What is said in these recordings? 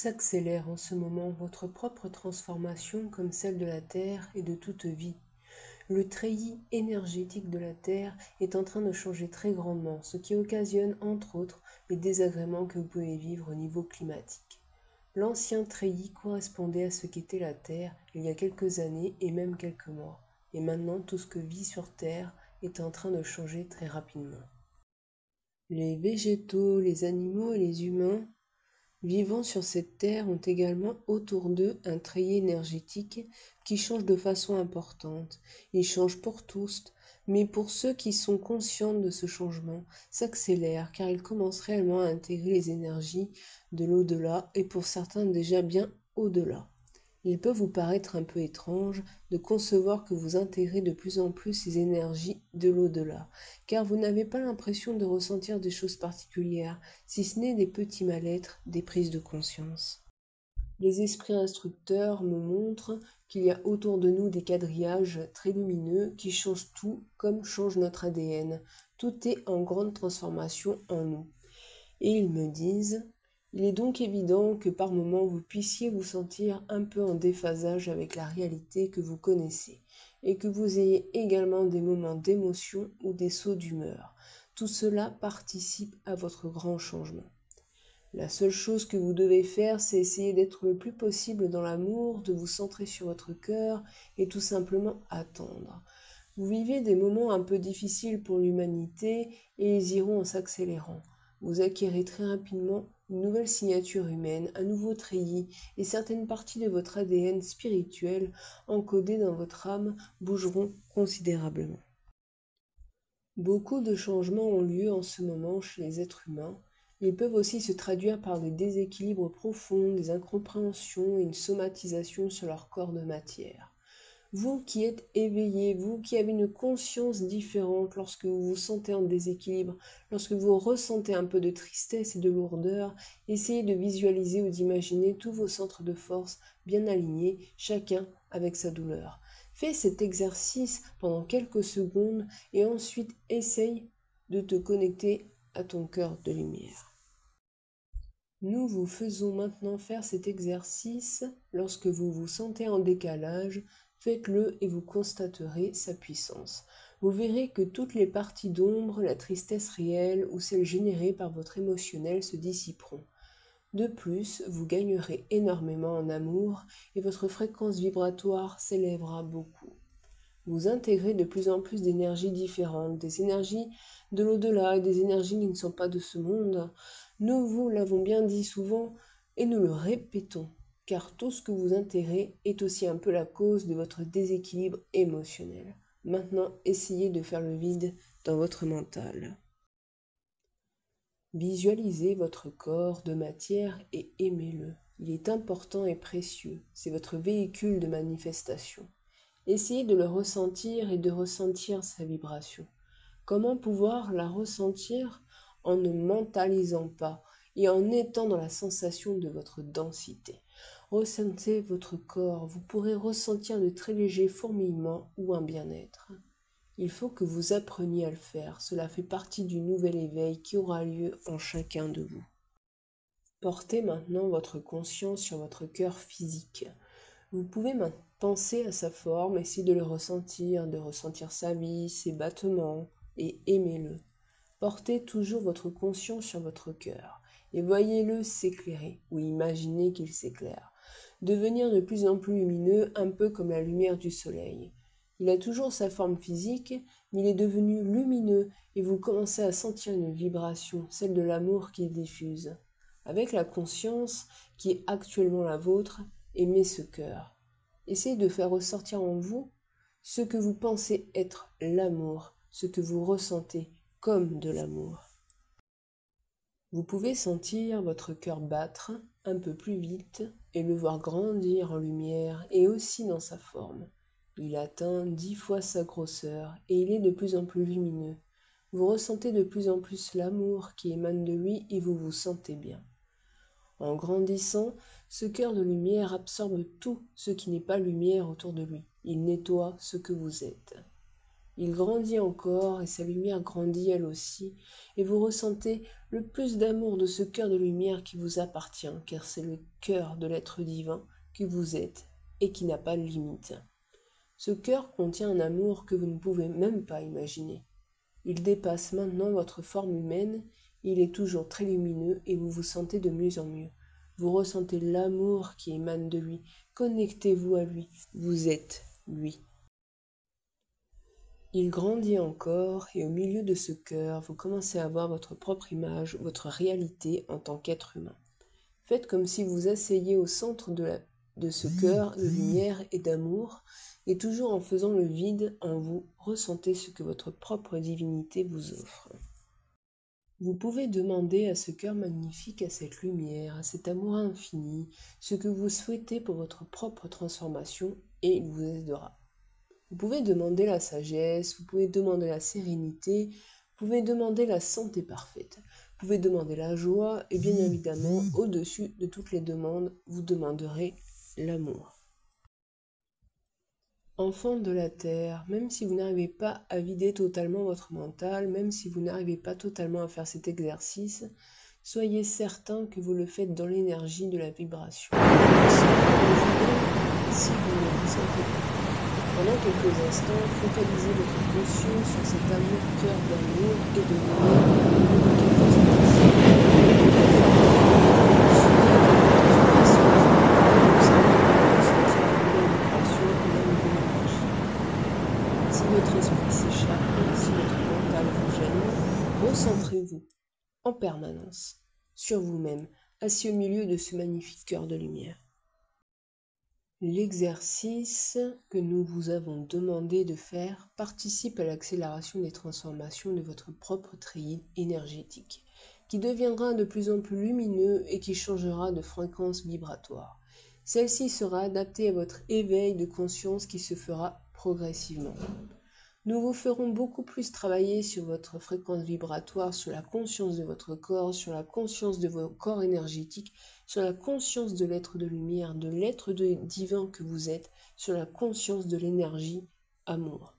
s'accélère en ce moment votre propre transformation comme celle de la Terre et de toute vie. Le treillis énergétique de la Terre est en train de changer très grandement, ce qui occasionne entre autres les désagréments que vous pouvez vivre au niveau climatique. L'ancien treillis correspondait à ce qu'était la Terre il y a quelques années et même quelques mois. Et maintenant, tout ce que vit sur Terre est en train de changer très rapidement. Les végétaux, les animaux et les humains vivant sur cette terre ont également autour d'eux un treillis énergétique qui change de façon importante. Il change pour tous, mais pour ceux qui sont conscients de ce changement, s'accélère car ils commencent réellement à intégrer les énergies de l'au-delà et pour certains déjà bien au-delà. Il peut vous paraître un peu étrange de concevoir que vous intégrez de plus en plus ces énergies de l'au-delà, car vous n'avez pas l'impression de ressentir des choses particulières, si ce n'est des petits mal-être, des prises de conscience. Les esprits instructeurs me montrent qu'il y a autour de nous des quadrillages très lumineux qui changent tout comme change notre ADN. Tout est en grande transformation en nous. Et ils me disent: il est donc évident que par moments vous puissiez vous sentir un peu en déphasage avec la réalité que vous connaissez et que vous ayez également des moments d'émotion ou des sauts d'humeur. Tout cela participe à votre grand changement. La seule chose que vous devez faire, c'est essayer d'être le plus possible dans l'amour, de vous centrer sur votre cœur et tout simplement attendre. Vous vivez des moments un peu difficiles pour l'humanité et ils iront en s'accélérant. Vous acquérez très rapidement une nouvelle signature humaine, un nouveau treillis et certaines parties de votre ADN spirituel encodées dans votre âme bougeront considérablement. Beaucoup de changements ont lieu en ce moment chez les êtres humains. Ils peuvent aussi se traduire par des déséquilibres profonds, des incompréhensions et une somatisation sur leur corps de matière. Vous qui êtes éveillé, vous qui avez une conscience différente lorsque vous vous sentez en déséquilibre, lorsque vous ressentez un peu de tristesse et de lourdeur, essayez de visualiser ou d'imaginer tous vos centres de force bien alignés, chacun avec sa douleur. Fais cet exercice pendant quelques secondes et ensuite essaye de te connecter à ton cœur de lumière. Nous vous faisons maintenant faire cet exercice lorsque vous vous sentez en décalage. Faites-le et vous constaterez sa puissance. Vous verrez que toutes les parties d'ombre, la tristesse réelle ou celle générée par votre émotionnel se dissiperont. De plus, vous gagnerez énormément en amour et votre fréquence vibratoire s'élèvera beaucoup. Vous intégrez de plus en plus d'énergies différentes, des énergies de l'au-delà et des énergies qui ne sont pas de ce monde. Nous vous l'avons bien dit souvent et nous le répétons, car tout ce que vous intégrez est aussi un peu la cause de votre déséquilibre émotionnel. Maintenant, essayez de faire le vide dans votre mental. Visualisez votre corps de matière et aimez-le. Il est important et précieux. C'est votre véhicule de manifestation. Essayez de le ressentir et de ressentir sa vibration. Comment pouvoir la ressentir en ne mentalisant pas et en étant dans la sensation de votre densité? Ressentez votre corps, vous pourrez ressentir de très légers fourmillements ou un bien-être. Il faut que vous appreniez à le faire, cela fait partie du nouvel éveil qui aura lieu en chacun de vous. Portez maintenant votre conscience sur votre cœur physique. Vous pouvez penser à sa forme, essayer de le ressentir, de ressentir sa vie, ses battements, et aimez-le. Portez toujours votre conscience sur votre cœur, et voyez-le s'éclairer, ou imaginez qu'il s'éclaire. Devenir de plus en plus lumineux, un peu comme la lumière du soleil. Il a toujours sa forme physique, mais il est devenu lumineux, et vous commencez à sentir une vibration, celle de l'amour qu'il diffuse. Avec la conscience qui est actuellement la vôtre, aimez ce cœur. Essayez de faire ressortir en vous ce que vous pensez être l'amour, ce que vous ressentez comme de l'amour. Vous pouvez sentir votre cœur battre un peu plus vite et le voir grandir en lumière et aussi dans sa forme. Il atteint 10 fois sa grosseur et il est de plus en plus lumineux. Vous ressentez de plus en plus l'amour qui émane de lui et vous vous sentez bien. En grandissant, ce cœur de lumière absorbe tout ce qui n'est pas lumière autour de lui. Il nettoie ce que vous êtes. Il grandit encore et sa lumière grandit elle aussi, et vous ressentez le plus d'amour de ce cœur de lumière qui vous appartient, car c'est le cœur de l'être divin que vous êtes et qui n'a pas de limite. Ce cœur contient un amour que vous ne pouvez même pas imaginer. Il dépasse maintenant votre forme humaine, il est toujours très lumineux et vous vous sentez de mieux en mieux. Vous ressentez l'amour qui émane de lui. Connectez-vous à lui. Vous êtes lui. Il grandit encore et au milieu de ce cœur, vous commencez à voir votre propre image, votre réalité en tant qu'être humain. Faites comme si vous asseyez au centre de ce cœur de lumière et d'amour, et toujours en faisant le vide en vous, ressentez ce que votre propre divinité vous offre. Vous pouvez demander à ce cœur magnifique, à cette lumière, à cet amour infini, ce que vous souhaitez pour votre propre transformation, et il vous aidera. Vous pouvez demander la sagesse, vous pouvez demander la sérénité, vous pouvez demander la santé parfaite, vous pouvez demander la joie et bien évidemment, au-dessus de toutes les demandes, vous demanderez l'amour. Enfant de la Terre, même si vous n'arrivez pas à vider totalement votre mental, même si vous n'arrivez pas totalement à faire cet exercice, soyez certain que vous le faites dans l'énergie de la vibration. Si vous ne vous sentez pas. Pendant quelques instants, focalisez votre attention sur cet amour cœur d'amour et de lumière. Si votre esprit s'échappe, si votre mental vous gêne, recentrez-vous en permanence sur vous-même, assis au milieu de ce magnifique cœur de lumière. L'exercice que nous vous avons demandé de faire participe à l'accélération des transformations de votre propre treillis énergétique, qui deviendra de plus en plus lumineux et qui changera de fréquence vibratoire. Celle-ci sera adaptée à votre éveil de conscience qui se fera progressivement. Nous vous ferons beaucoup plus travailler sur votre fréquence vibratoire, sur la conscience de votre corps, sur la conscience de vos corps énergétiques, sur la conscience de l'être de lumière, de l'être divin que vous êtes, sur la conscience de l'énergie amour.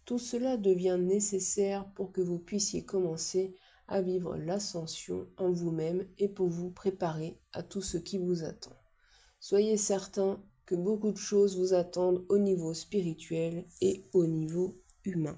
Tout cela devient nécessaire pour que vous puissiez commencer à vivre l'ascension en vous-même et pour vous préparer à tout ce qui vous attend. Soyez certains que beaucoup de choses vous attendent au niveau spirituel et au niveau humain.